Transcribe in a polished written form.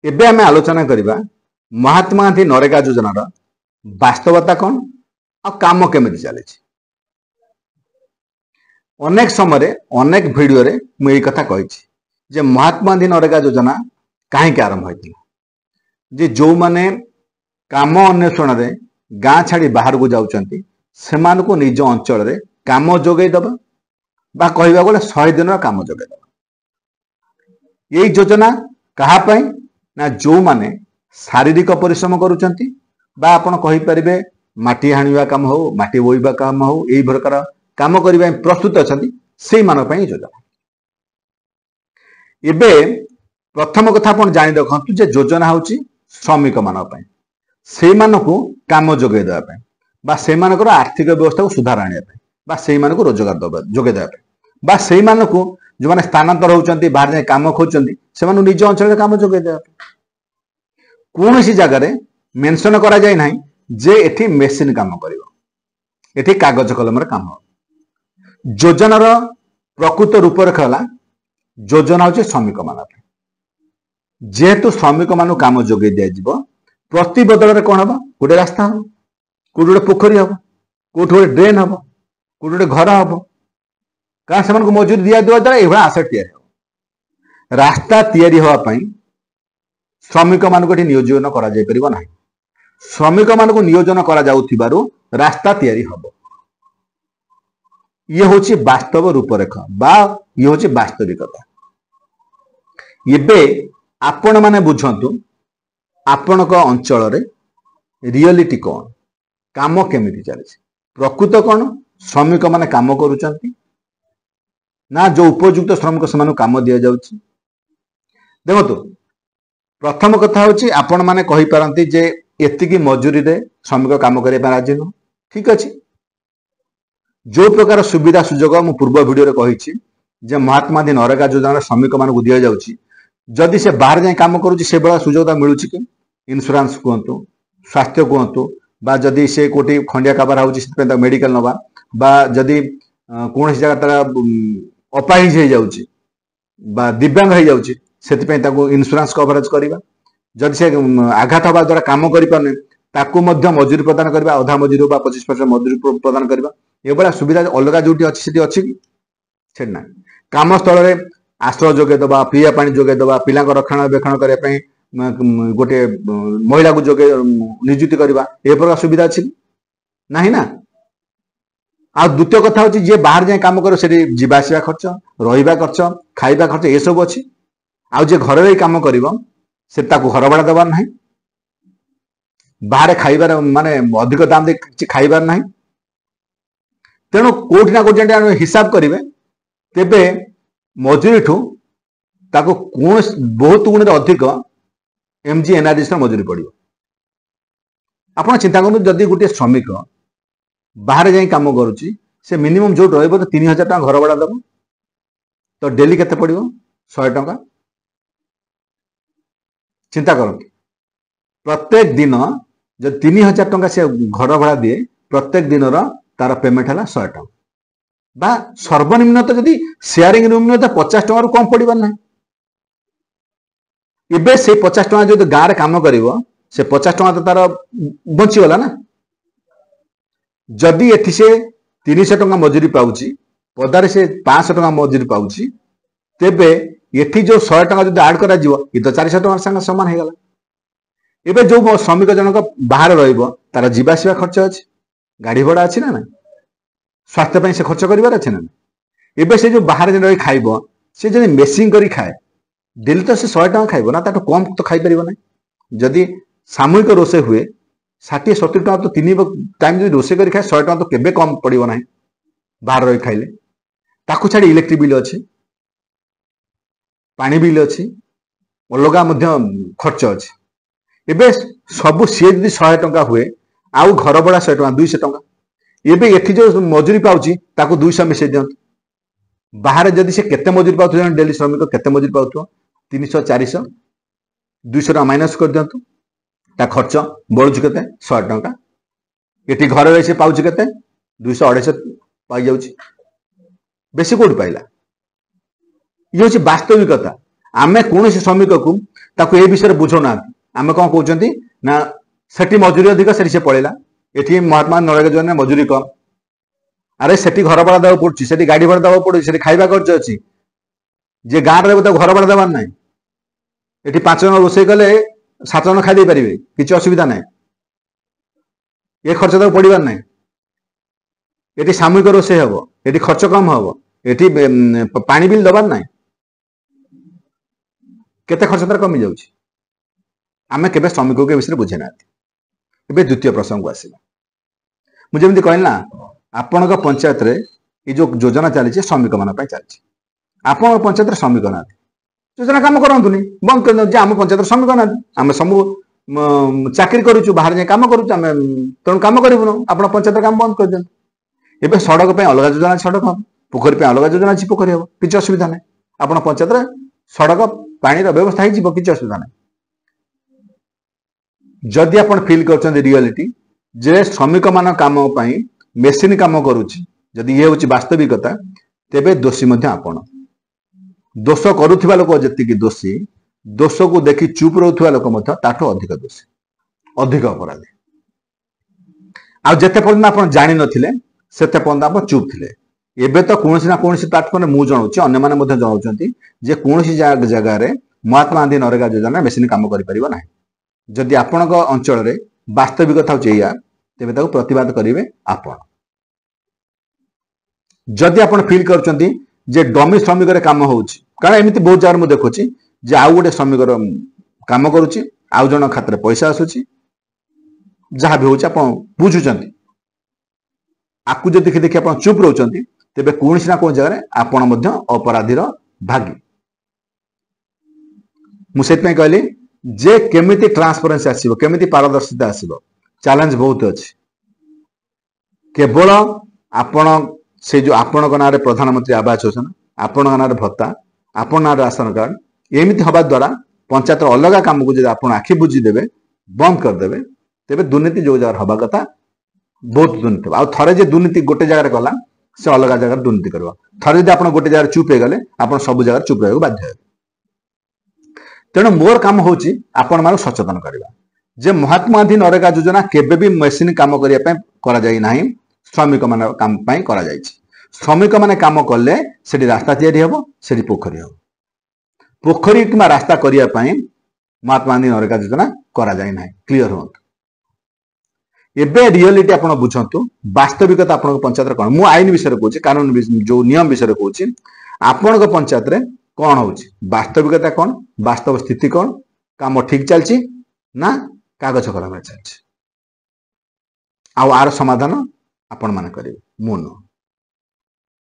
एबे आमे आलोचना करिबा महात्मा गांधी नरेगा योजनार वास्तवता कौन आ काम केमिति चली। अनेक समय अनेक भिडियो रे मु एई कथा कहिछि जे महात्मा गांधी नरेगा योजना काहेकि आरंभ होइतिला। जे जो माने काम अन्वेषण रे गाँ छाड़ी बाहर को जाउचंती सेमानकु निज अंचल रे काम जोगै दबा बा कहबा गले 100 दिन काम जोगै दबा। एई योजना कहा पई ना जो माने शारीरिक परिश्रम करूचंती बा आपण कहि परिबे माटी हाणिबा काम हो माटी बोइबा काम हो एई प्रकार काम करिबा प्रस्तुत अछंती सेई मान पई योजना। एबे प्रथम कथा आपण जानि रखंतु जे योजना होची श्रमिक मान पई सेई मानकु काम जोगै देबा पई बा सेई मानकर आर्थिक व्यवस्था को सुधार आनिया पई बा सेई मानकु रोजगार दबा जोगै देबा पई बा सेई मानकु जो माने स्थानांतर होचंती बाहर जाय काम खोचंती सेमानु निज अंचल काम जोगै देबा पई। कोनोसी जगह रे मेंशन करा जाय नाही जे एठी मेसिन काम करिवो एठी कागज कलम रे काम हो। योजनार प्रकृत रूपरेखा हला योजना होचे श्रमिक मान पई जेहेतु श्रमिक मानु काम जोगै दिया जिवो प्रति बदल रे कोन हबो गोटे रास्ता हबो कोटे गोटे पोखरी हबो कोटे गोटे ड्रेन हबो कोटे गोटे घर हबो कारण सेमान को मजूरी दिया दिया द्वारा एभा आसेट तयारी हबो। रास्ता तयारी होआ पई श्रमिक मान को नियोजन करा जाय परिबो नाही। श्रमिक मान को नियोजन करा जाउथिबारु रास्ता तयारी हबो। ये होची वास्तव रूपरेखा बा ये होची वास्तविकता। एबे आपण माने बुझंतु आपण को अंचल रे रियलिटी कोन काम केमिति चले प्रकृत कोन श्रमिक माने काम करूचंती ना जो उपयुक्त श्रमिक समान काम दिया जाउची। देखो प्रथम कथा होची आपण माने कहि पारंती जे एतिकी मजूरी रे श्रमिक काम करे पा राजी न ठीक अछि। जो प्रकार सुविधा सुजोग मु पूर्व वीडियो रे कहिछि जे महात्मा गांधी नरेगा योजना श्रमिक मान को दिया जाउची जदि से बाहर जाय काम करूची से बड़ा सुजोगता मिलुची कि इंश्योरेंस कहतु स्वास्थ्य कहतु बा जदि से कोटी खंडिया काबार होची से मेडिकल नबा बा जदि कौन जगह तारा अपाहिज हो जाउची बा दिव्यांग हो जाउची सेति पय ताको इंश्योरेंस कवरेज करबा जदि से आघात हवा द्वारा काम करि पाने ताको मध्य मजूरी प्रदान करबा आधा मजूरी बा 25% मजूरी प्रदान करबा एबला सुविधा अलगा जोटी अछि सेति अछि कि छै ना। काम स्थल रे आश्रय जोगे दबा पीया पानी जोगे दबा पिला को रक्षणाबेक्षण करे पय गोटे महिला को जोगे नियुक्ति करबा ए प्रकार सुविधा अछि नाही ना। आ द्वितीय कथा होची जे बाहर जाय काम करो सेठी जीवासिया खर्च रहिबा खर्च खाइबा खर्च ए सब अछि। आ जे घर रे काम करिवो से ताको घर भाड़ा दबार नाही बाहर खाइबार माने अधिक दाम दे किछि खाइबार नाही तेणु कोठी ना कोठी हिसाब करिवे तेबे मजूरी ठू ताको कोन बहुत गुण अधिक एमजी एनआरजी मजूरी पड़ियो। आपण चिंता करु जदि गोटे श्रमिक बाहर जाई काम करूची से मिनिमम जो रहइबो तो 3000 टका घर भाड़ा दबो तो डेली केते पड़ियो 100 टका। चिंता करो प्रत्येक दिन जो 3000 टका से घर भाड़ा दिए प्रत्येक दिन तार पेमेंट है 100 टका बा सर्वनिम्न तो जदि शेयरिंग रूम तो 50 टका कम पड़िबार ना। एबे से 50 टका जो गाँ रे काम करिवो से 50 टका तो तार बची गला ना। जदि एथि से 300 टका मजूरी पाउची पदारे से 500 टका मजूरी पाउची तेबे एथि जो 100 टका जदि ऐड करा जिवो इ तो 400 टका संग समान हे गला। एबे जो श्रमिक जनक बाहर रहिबो तार जीवासिया खर्च अछि गाड़ी भड़ा अछि ना ना स्वास्थ्य पय से खर्च करिवार अछि ना। एबे से जो बाहर रहि खाइबो से जदि मेसिंग करी खाए डेली तो से 100 टका खाइबो ना ताटो कम तो खाइ परिबो ना। जदि सामूहिक रोषे हुए 60-70 टका तो 3 टाइम जो रोषे करी खाए 100 टका तो केबे कम पड़िबो ना बाहर रहि खाइले। ताकू छाड़ी इलेक्ट्रिक बिल अछि पानी बिल अछि अलगा मध्य खर्च अछि। एबे सब सी जदि 100 टका हुए आउ घर भड़ा 100 टका 200 टका एबे एथि जो मजूरी पाउची ताकू 200 मिसे दियंत बाहर जदि से केते मजूरी पाउथो डेली श्रमिक केते मजूरी पाउथो 300 400 200 टका माइनस कर दियंत ता खर्च बळुची केते 100 टका एथि घर रे से पाउची केते 200 250 पाई जाउची बेसी कोड पाइला। ये होची वास्तविकता। आमे कोनोसी श्रमिक को ताको ए विषय बुझौना आम कौन कहते ना सेठी मजूरी अधिक से पड़ेगा ये महात्मा नरेगा योजना मजूरी कम अरे सेठी घर भड़ा देवा पड़ुछि सेठी गाड़ी भड़ा देवा पड़ुछि सेठी खाइबा खर्च अछि जे गाँव रे तो घर भड़ा देवार ना ये 5 जन रोषे कले 7 जन खाई पारे किसी असुविधा ना ये खर्च तो पड़ार ना ये सामूहिक रोषे हम ये खर्च कम हम ये पानी बिल दबार ना केते खर्च तार कमी जाउछि आमे केबे श्रमिक के विषय बुझे ना एबे द्वितीय प्रसंग को आसीबा मुझे जमी कहली ना आपण पंचायत रे ये जो योजना चली श्रमिक मान चली आप पंचायत श्रमिक ना योजना कम करतुनि बंद कर आम पंचायत श्रमिक ना आम सब चाकरी करूँ बाहर जाए कम करूँ तेणु कम करूँ आप पंचायत काम बंद कर दिखाँ एवं सड़क पे अलग योजना सड़क हम पोखरी पे अलग योजना अच्छी पोखरी हम किसी असुविधा ना आप पंचायत सड़क पानी व्यवस्था हो किसी असुविधा ना जदि आप फिल कर रियलिटी जे श्रमिक मान काम मेसीन काम करुच्ची जदि ये हूँ वास्तविकता तेबे दोषी आपण दोष करुवा लोक जी दोषी दोष को देखि चुप रोकवा लोक ताठू अधिक दोषी अधिक अपराधी आते पर्यटन आप जानी नथिले सेते पर्यटन आप चुप थे एबे तो कौन ना कौन प्लाटफर्म में मुझे जनाऊँ अन्य मैंने जनाऊँ जे कौन जगह महात्मा गांधी नरेगा योजना मेसीन काम कर जदि आपण अंचल वास्तविकता हूँ तेबे ताको प्रतिवाद करेंगे आपण जदि आप फिल कर डमी श्रमिक काम हो कारण एमती बहुत जगह मुझे देखुची जे आउ गोटे श्रमिक काम करुच्ची आउ जन खाते पैसा आसूची जहाँ भी हूँ आप बुझुंट आपको जो देखी देखी आप चुप रोचंती तेबे कौन ना कौन जगह आपण अपराधीर भागी मुझे कहली जे केमिति ट्रांसपेरेंसी आसीबो केमिति पारदर्शिता आसीबो चैलेंज बहुत अच्छी केवल आपण से जो आपण ना प्रधानमंत्री आवास योजना आपण ना भत्ता आपण ना राशन कार्ड एमती हवा द्वारा पंचायत अलग काम को आप आखि बुझीदेवे बंद करदे तेरे दुर्नीति जो जगह हवा कथा बहुत दुर्नीति आ थे जे दुर्नीति गोटे जगह कला से अलग जगह दुर्नीति कर थे जब आप गोटे जगह चुप हो गले आप सब जगह चुप रहा बाध्य तेणु मोर काम हूँ आपण मान सचेतन करवा जे महात्मा गांधी नरेगा योजना केबे भी मेसीन काम करने श्रमिक मान काम करा श्रमिक मैंने काम कले से रास्ता तैयारी हम से पोखरी हम पोखरी कि रास्ता करने महात्मा गांधी नरेगा योजना करा क्लीयर हूँ एबे रियलिटी आप बुझंतु वास्तविकता आप पंचायत कौन मु आईन विषय कहूँ कानून जो नियम विषय कहूँ आपण पंचायत रे कौन हो वास्तविकता कौन वास्तव स्थिति कौन काम ठीक चलती ना कागज कलम चलती आर समाधान आपण मैंने करेंगे मु न